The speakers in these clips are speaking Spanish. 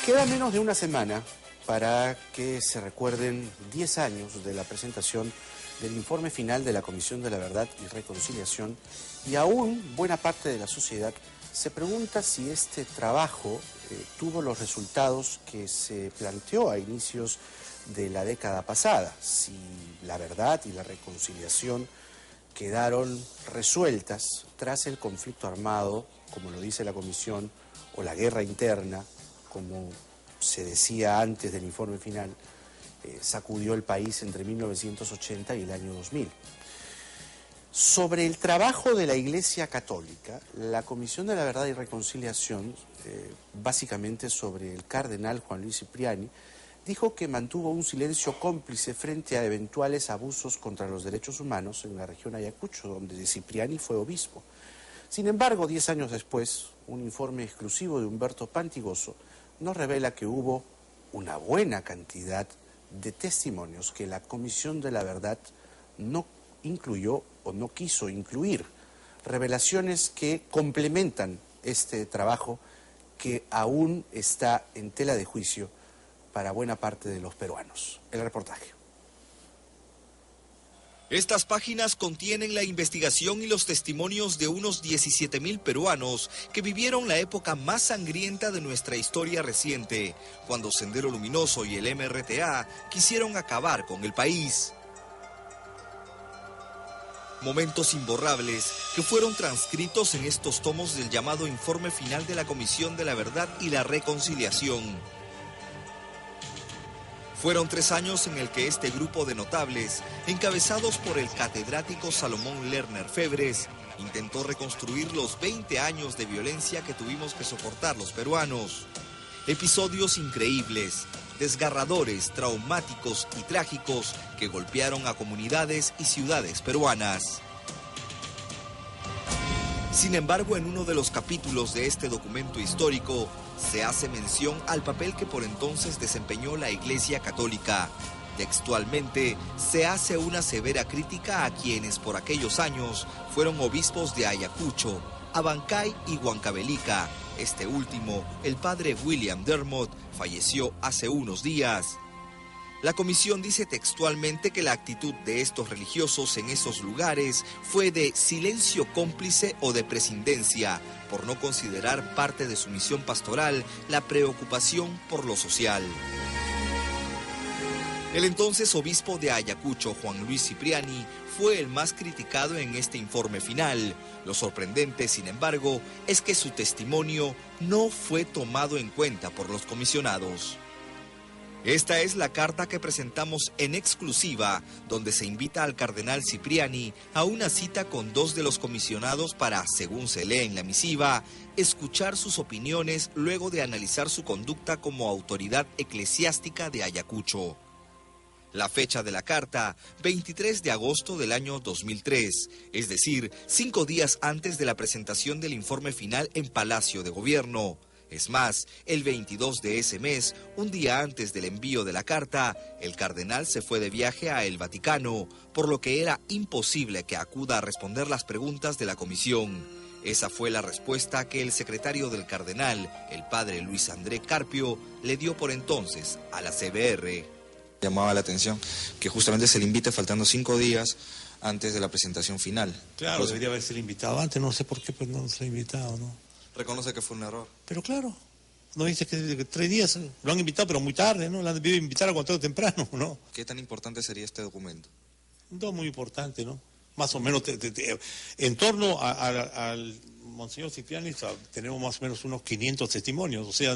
Queda menos de una semana para que se recuerden 10 años de la presentación del informe final de la Comisión de la Verdad y Reconciliación, y aún buena parte de la sociedad se pregunta si este trabajo tuvo los resultados que se planteó a inicios de la década pasada, si la verdad y la reconciliación quedaron resueltas tras el conflicto armado, como lo dice la Comisión, o la guerra interna, como se decía antes del informe final, sacudió el país entre 1980 y el año 2000. Sobre el trabajo de la Iglesia Católica, la Comisión de la Verdad y Reconciliación, básicamente sobre el cardenal Juan Luis Cipriani, dijo que mantuvo un silencio cómplice frente a eventuales abusos contra los derechos humanos en la región Ayacucho, donde Cipriani fue obispo. Sin embargo, 10 años después, un informe exclusivo de Humberto Pantigoso nos revela que hubo una buena cantidad de testimonios que la Comisión de la Verdad no incluyó o no quiso incluir. Revelaciones que complementan este trabajo que aún está en tela de juicio para buena parte de los peruanos. El reportaje. Estas páginas contienen la investigación y los testimonios de unos 17.000 peruanos que vivieron la época más sangrienta de nuestra historia reciente, cuando Sendero Luminoso y el MRTA quisieron acabar con el país. Momentos imborrables que fueron transcritos en estos tomos del llamado Informe Final de la Comisión de la Verdad y la Reconciliación. Fueron 3 años en el que este grupo de notables, encabezados por el catedrático Salomón Lerner Febres, intentó reconstruir los 20 años de violencia que tuvimos que soportar los peruanos. Episodios increíbles, desgarradores, traumáticos y trágicos que golpearon a comunidades y ciudades peruanas. Sin embargo, en uno de los capítulos de este documento histórico, se hace mención al papel que por entonces desempeñó la Iglesia Católica. Textualmente, se hace una severa crítica a quienes por aquellos años fueron obispos de Ayacucho, Abancay y Huancavelica. Este último, el padre William Dermot, falleció hace unos días. La comisión dice textualmente que la actitud de estos religiosos en esos lugares fue de silencio cómplice o de prescindencia, por no considerar parte de su misión pastoral la preocupación por lo social. El entonces obispo de Ayacucho, Juan Luis Cipriani, fue el más criticado en este informe final. Lo sorprendente, sin embargo, es que su testimonio no fue tomado en cuenta por los comisionados. Esta es la carta que presentamos en exclusiva, donde se invita al cardenal Cipriani a una cita con 2 de los comisionados para, según se lee en la misiva, escuchar sus opiniones luego de analizar su conducta como autoridad eclesiástica de Ayacucho. La fecha de la carta, 23 de agosto del año 2003, es decir, 5 días antes de la presentación del informe final en Palacio de Gobierno. Es más, el 22 de ese mes, un día antes del envío de la carta, el cardenal se fue de viaje a el Vaticano, por lo que era imposible que acuda a responder las preguntas de la comisión. Esa fue la respuesta que el secretario del cardenal, el padre Luis André Carpio, le dio por entonces a la CBR. Llamaba la atención que justamente se le invite faltando 5 días antes de la presentación final. Claro, pues debería haberse invitado antes, no sé por qué pues no se ha invitado, ¿no? Reconoce que fue un error. Pero claro, no dice que 3 días, lo han invitado pero muy tarde, ¿no? Lo han debido invitar a cuanto temprano, ¿no? ¿Qué tan importante sería este documento? No, muy importante, ¿no? Más o menos, en torno al Monseñor Cipriani tenemos más o menos unos 500 testimonios, o sea,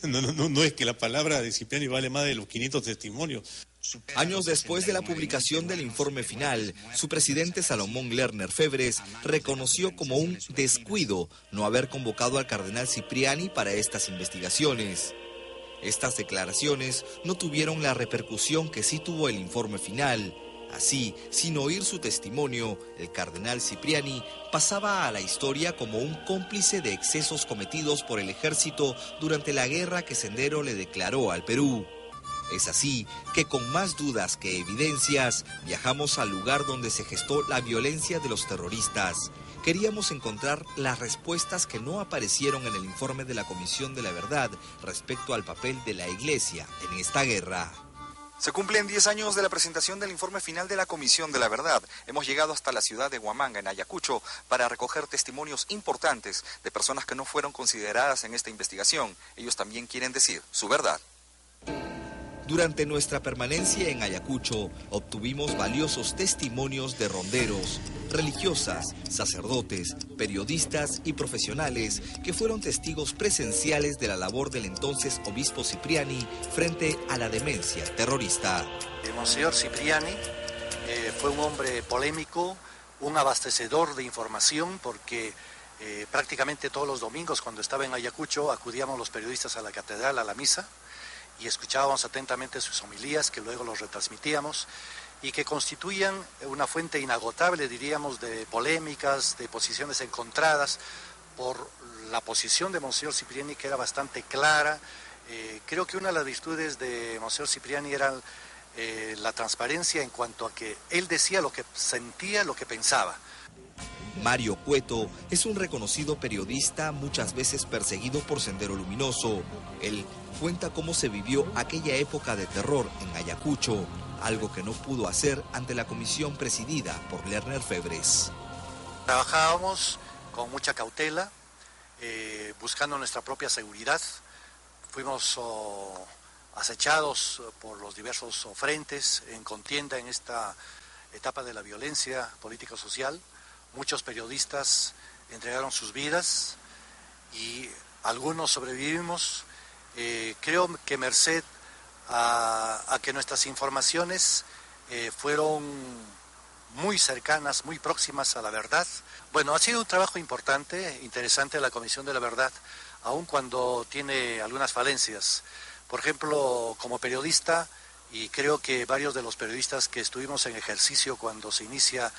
no es que la palabra de Cipriani vale más de los 500 testimonios. Años después de la publicación del informe final, su presidente Salomón Lerner Febres reconoció como un descuido no haber convocado al cardenal Cipriani para estas investigaciones. Estas declaraciones no tuvieron la repercusión que sí tuvo el informe final. Así, sin oír su testimonio, el cardenal Cipriani pasaba a la historia como un cómplice de excesos cometidos por el ejército durante la guerra que Sendero le declaró al Perú. Es así que con más dudas que evidencias, viajamos al lugar donde se gestó la violencia de los terroristas. queríamos encontrar las respuestas que no aparecieron en el informe de la Comisión de la Verdad respecto al papel de la Iglesia en esta guerra. Se cumplen 10 años de la presentación del informe final de la Comisión de la Verdad. Hemos llegado hasta la ciudad de Huamanga, en Ayacucho, para recoger testimonios importantes de personas que no fueron consideradas en esta investigación. Ellos también quieren decir su verdad. Durante nuestra permanencia en Ayacucho, obtuvimos valiosos testimonios de ronderos, religiosas, sacerdotes, periodistas y profesionales que fueron testigos presenciales de la labor del entonces obispo Cipriani frente a la demencia terrorista. Monseñor Cipriani fue un hombre polémico, un abastecedor de información, porque prácticamente todos los domingos cuando estaba en Ayacucho acudíamos los periodistas a la catedral, a la misa, y escuchábamos atentamente sus homilías, que luego los retransmitíamos, y que constituían una fuente inagotable, diríamos, de polémicas, de posiciones encontradas, por la posición de Monseñor Cipriani, que era bastante clara. Creo que una de las virtudes de Monseñor Cipriani era la transparencia en cuanto a que él decía lo que sentía, lo que pensaba. Mario Cueto es un reconocido periodista, muchas veces perseguido por Sendero Luminoso. Él cuenta cómo se vivió aquella época de terror en Ayacucho, algo que no pudo hacer ante la comisión presidida por Lerner Febres. Trabajábamos con mucha cautela, buscando nuestra propia seguridad. Fuimos acechados por los diversos frentes en contienda en esta etapa de la violencia político-social. Muchos periodistas entregaron sus vidas y algunos sobrevivimos. Creo que merced a que nuestras informaciones fueron muy cercanas, muy próximas a la verdad. Bueno, ha sido un trabajo importante, interesante la Comisión de la Verdad, aun cuando tiene algunas falencias. Por ejemplo, como periodista, y creo que varios de los periodistas que estuvimos en ejercicio cuando se inicia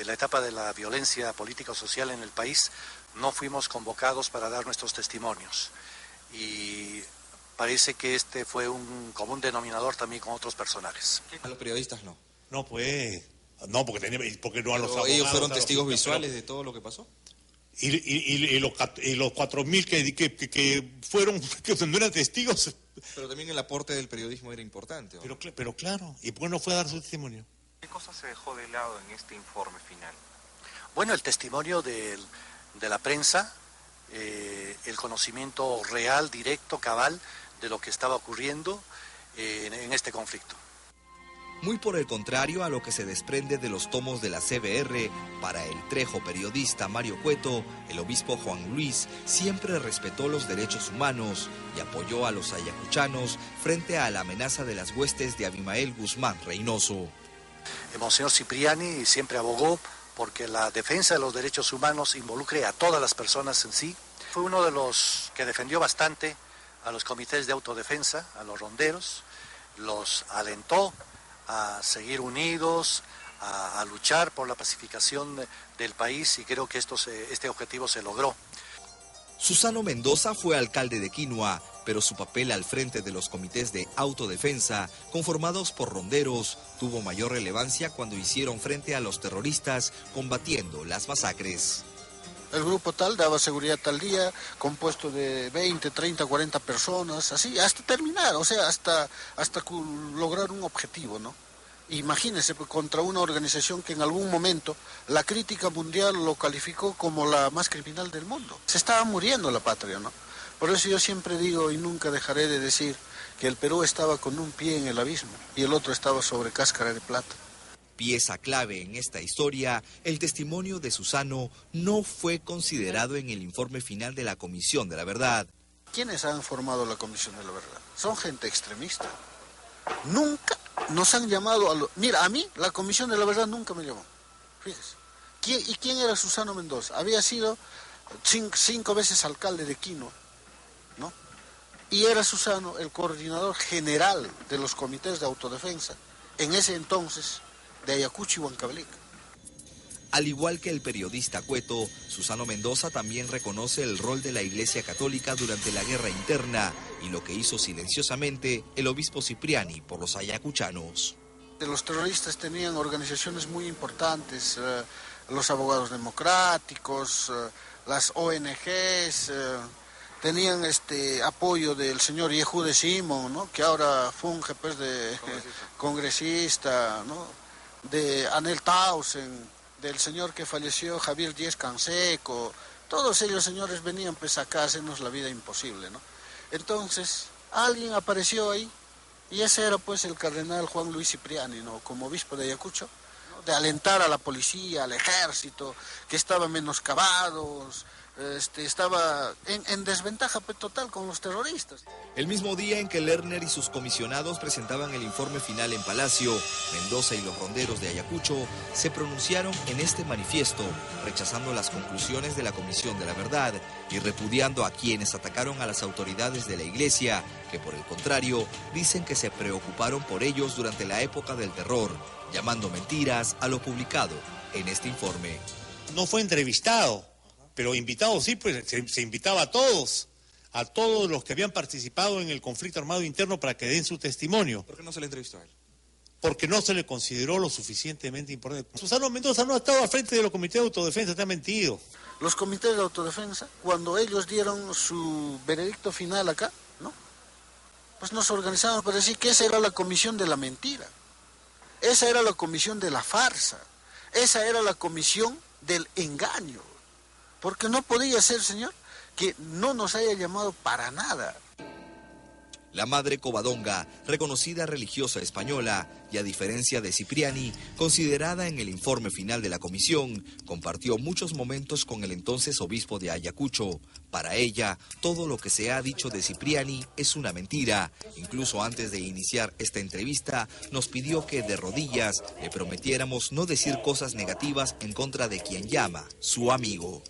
la etapa de la violencia político-social en el país, no fuimos convocados para dar nuestros testimonios. Y parece que este fue un común denominador también con otros personajes. A los periodistas no. No, pues, no, porque no a los abogados. ¿Ellos fueron testigos visuales de todo lo que pasó? Y los 4.000 que fueron, que no eran testigos. Pero también el aporte del periodismo era importante, ¿no? Pero claro, ¿y por qué no fue a dar su testimonio? ¿Qué cosa se dejó de lado en este informe final? Bueno, el testimonio de la prensa, el conocimiento real, directo, cabal, de lo que estaba ocurriendo en este conflicto. Muy por el contrario a lo que se desprende de los tomos de la CBR, para el trejo periodista Mario Cueto, el obispo Juan Luis siempre respetó los derechos humanos y apoyó a los ayacuchanos frente a la amenaza de las huestes de Abimael Guzmán Reynoso. El Monseñor Cipriani siempre abogó porque la defensa de los derechos humanos involucre a todas las personas en sí. Fue uno de los que defendió bastante a los comités de autodefensa, a los ronderos, los alentó a seguir unidos, a luchar por la pacificación del país, y creo que este objetivo se logró. Susano Mendoza fue alcalde de Quinua, pero su papel al frente de los comités de autodefensa, conformados por ronderos, tuvo mayor relevancia cuando hicieron frente a los terroristas combatiendo las masacres. El grupo tal daba seguridad tal día, compuesto de 20, 30, 40 personas, así, hasta terminar, o sea, hasta lograr un objetivo, ¿no? Imagínense, contra una organización que en algún momento la crítica mundial lo calificó como la más criminal del mundo. Se estaba muriendo la patria, ¿no? Por eso yo siempre digo y nunca dejaré de decir que el Perú estaba con un pie en el abismo y el otro estaba sobre cáscara de plata. Pieza clave en esta historia, el testimonio de Susano no fue considerado en el informe final de la Comisión de la Verdad. ¿Quiénes han formado la Comisión de la Verdad? Son gente extremista. Nunca nos han llamado a Mira, a mí la Comisión de la Verdad nunca me llamó. Fíjese. ¿Y quién era Susano Mendoza? Había sido 5 veces alcalde de Quinua, ¿no? Y era Susano el coordinador general de los comités de autodefensa en ese entonces de Ayacucho y Huancavelica. Al igual que el periodista Cueto, Susano Mendoza también reconoce el rol de la Iglesia Católica durante la guerra interna y lo que hizo silenciosamente el obispo Cipriani por los ayacuchanos. Los terroristas tenían organizaciones muy importantes, los abogados democráticos, las ONGs, tenían apoyo del señor Yehude Simón, ¿no? Que ahora funge pues de congresista, ¿no? De Anel Tausen, del señor que falleció Javier Díez Canseco. Todos ellos señores venían pues acá a hacernos la vida imposible, ¿no? Entonces alguien apareció ahí y ese era pues el cardenal Juan Luis Cipriani, ¿no? Como obispo de Ayacucho, ¿no? De alentar a la policía, al ejército, que estaban menoscabados, estaba en desventaja total con los terroristas. El mismo día en que Lerner y sus comisionados presentaban el informe final en Palacio, Mendoza y los ronderos de Ayacucho se pronunciaron en este manifiesto, rechazando las conclusiones de la Comisión de la Verdad y repudiando a quienes atacaron a las autoridades de la Iglesia, que por el contrario dicen que se preocuparon por ellos durante la época del terror, llamando mentiras a lo publicado en este informe. No fue entrevistado, pero invitado sí, pues se invitaba a todos los que habían participado en el conflicto armado interno para que den su testimonio. ¿Por qué no se le entrevistó a él? Porque no se le consideró lo suficientemente importante. Susano Mendoza no ha estado al frente de los comités de autodefensa, te ha mentido. Los comités de autodefensa, cuando ellos dieron su veredicto final acá, ¿no? Pues nos organizamos para decir que esa era la comisión de la mentira, esa era la comisión de la farsa, esa era la comisión del engaño. Porque no podía ser, señor, que no nos haya llamado para nada. La Madre Covadonga, reconocida religiosa española, y a diferencia de Cipriani, considerada en el informe final de la comisión, compartió muchos momentos con el entonces obispo de Ayacucho. Para ella, todo lo que se ha dicho de Cipriani es una mentira. Incluso antes de iniciar esta entrevista, nos pidió que de rodillas le prometiéramos no decir cosas negativas en contra de quien llama su amigo.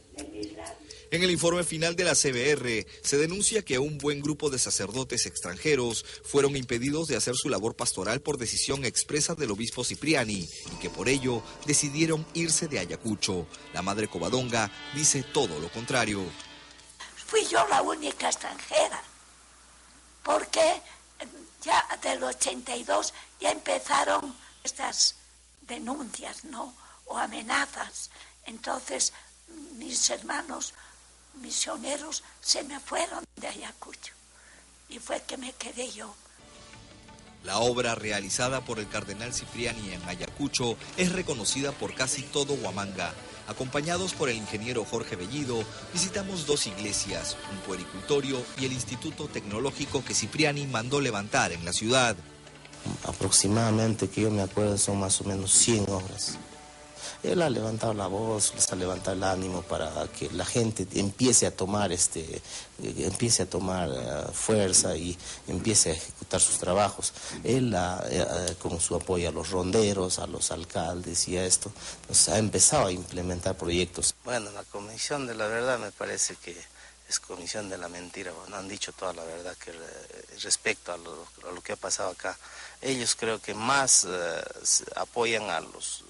En el informe final de la CBR se denuncia que un buen grupo de sacerdotes extranjeros fueron impedidos de hacer su labor pastoral por decisión expresa del obispo Cipriani y que por ello decidieron irse de Ayacucho. La Madre Covadonga dice todo lo contrario. Fui yo la única extranjera, porque ya del 82 ya empezaron estas denuncias, ¿no? O amenazas. Entonces mis hermanos misioneros se me fueron de Ayacucho y fue que me quedé yo. La obra realizada por el cardenal Cipriani en Ayacucho es reconocida por casi todo Huamanga. Acompañados por el ingeniero Jorge Bellido, visitamos dos iglesias, un puericultorio y el Instituto Tecnológico que Cipriani mandó levantar en la ciudad. Aproximadamente, que yo me acuerdo, son más o menos 100 obras. Él ha levantado la voz, les ha levantado el ánimo para que la gente empiece a tomar fuerza y empiece a ejecutar sus trabajos. Él, con su apoyo a los ronderos, a los alcaldes y a esto, pues, ha empezado a implementar proyectos. Bueno, la Comisión de la Verdad me parece que es comisión de la mentira. Bueno, han dicho toda la verdad que respecto a lo que ha pasado acá. Ellos creo que más apoyan a los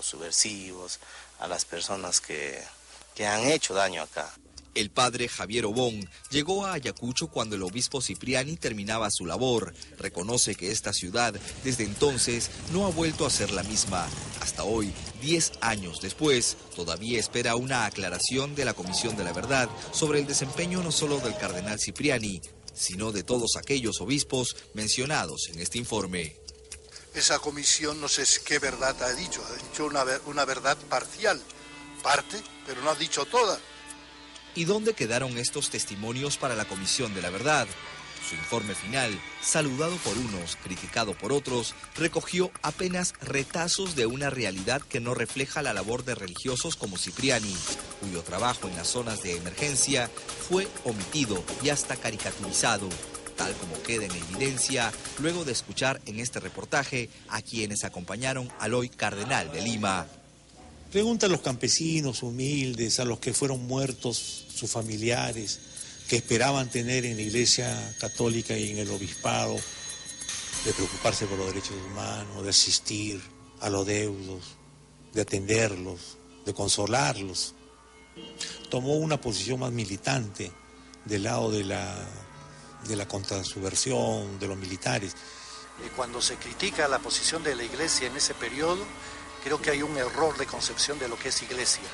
subversivos, a las personas que han hecho daño acá. El padre Javier Obón llegó a Ayacucho cuando el obispo Cipriani terminaba su labor. Reconoce que esta ciudad desde entonces no ha vuelto a ser la misma. Hasta hoy, 10 años después, todavía espera una aclaración de la Comisión de la Verdad sobre el desempeño no solo del cardenal Cipriani, sino de todos aquellos obispos mencionados en este informe. Esa comisión no sé qué verdad ha dicho una verdad parcial, parte, pero no ha dicho toda. ¿Y dónde quedaron estos testimonios para la Comisión de la Verdad? Su informe final, saludado por unos, criticado por otros, recogió apenas retazos de una realidad que no refleja la labor de religiosos como Cipriani, cuyo trabajo en las zonas de emergencia fue omitido y hasta caricaturizado, tal como queda en evidencia luego de escuchar en este reportaje a quienes acompañaron al hoy cardenal de Lima. Pregunta a los campesinos humildes, a los que fueron muertos, sus familiares, que esperaban tener en la Iglesia Católica y en el Obispado, de preocuparse por los derechos humanos, de asistir a los deudos, de atenderlos, de consolarlos. Tomó una posición más militante del lado de la contrasubversión, de los militares. Cuando se critica la posición de la Iglesia en ese periodo, creo que hay un error de concepción de lo que es iglesia.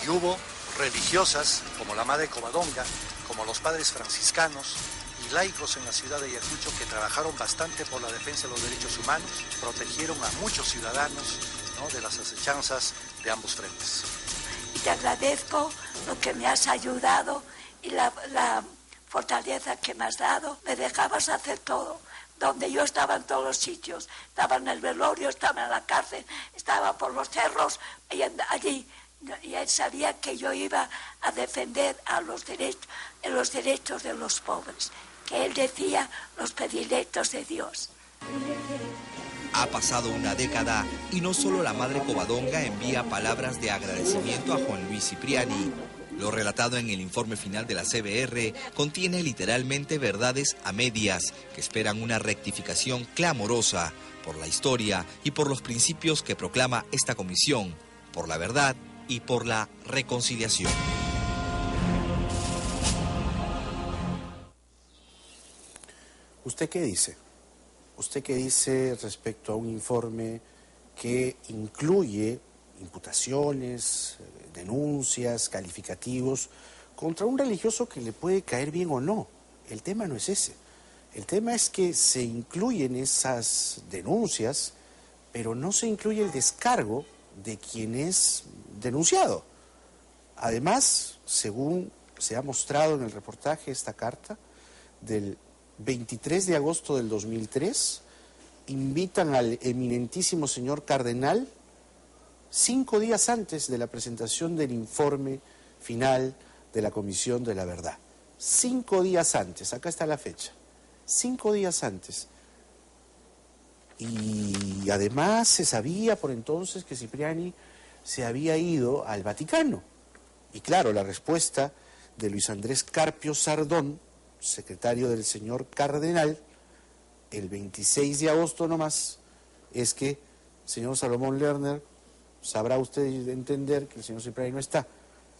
Y hubo religiosas como la Madre Covadonga, como los padres franciscanos y laicos en la ciudad de Ayacucho que trabajaron bastante por la defensa de los derechos humanos, protegieron a muchos ciudadanos, ¿no?, de las acechanzas de ambos frentes. Y te agradezco lo que me has ayudado y la fortaleza que me has dado. Me dejabas hacer todo. Donde yo estaba en todos los sitios, estaba en el velorio, estaba en la cárcel, estaba por los cerros, y allí. Y él sabía que yo iba a defender los derechos de los pobres, que él decía los predilectos de Dios. Ha pasado una década y no solo la Madre Covadonga envía palabras de agradecimiento a Juan Luis Cipriani. Lo relatado en el informe final de la CBR contiene literalmente verdades a medias que esperan una rectificación clamorosa por la historia y por los principios que proclama esta comisión, por la verdad y por la reconciliación. ¿Usted qué dice? ¿Usted qué dice respecto a un informe que incluye imputaciones, denuncias, calificativos contra un religioso que le puede caer bien o no? El tema no es ese. El tema es que se incluyen esas denuncias, pero no se incluye el descargo de quien es denunciado. Además, según se ha mostrado en el reportaje, esta carta del 23 de agosto del 2003, invitan al eminentísimo señor cardenal 5 días antes de la presentación del informe final de la Comisión de la Verdad. 5 días antes, acá está la fecha, 5 días antes. Y además se sabía por entonces que Cipriani se había ido al Vaticano. Y claro, la respuesta de Luis Andrés Carpio Sardón, secretario del señor cardenal, el 26 de agosto nomás, es que, señor Salomón Lerner, sabrá usted entender que el señor Cipriani no está.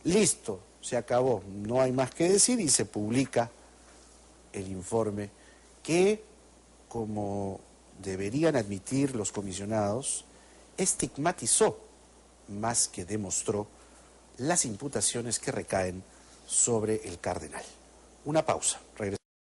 Listo, se acabó, no hay más que decir y se publica el informe que, como deberían admitir los comisionados, estigmatizó más que demostró las imputaciones que recaen sobre el cardenal. Una pausa. Regresamos.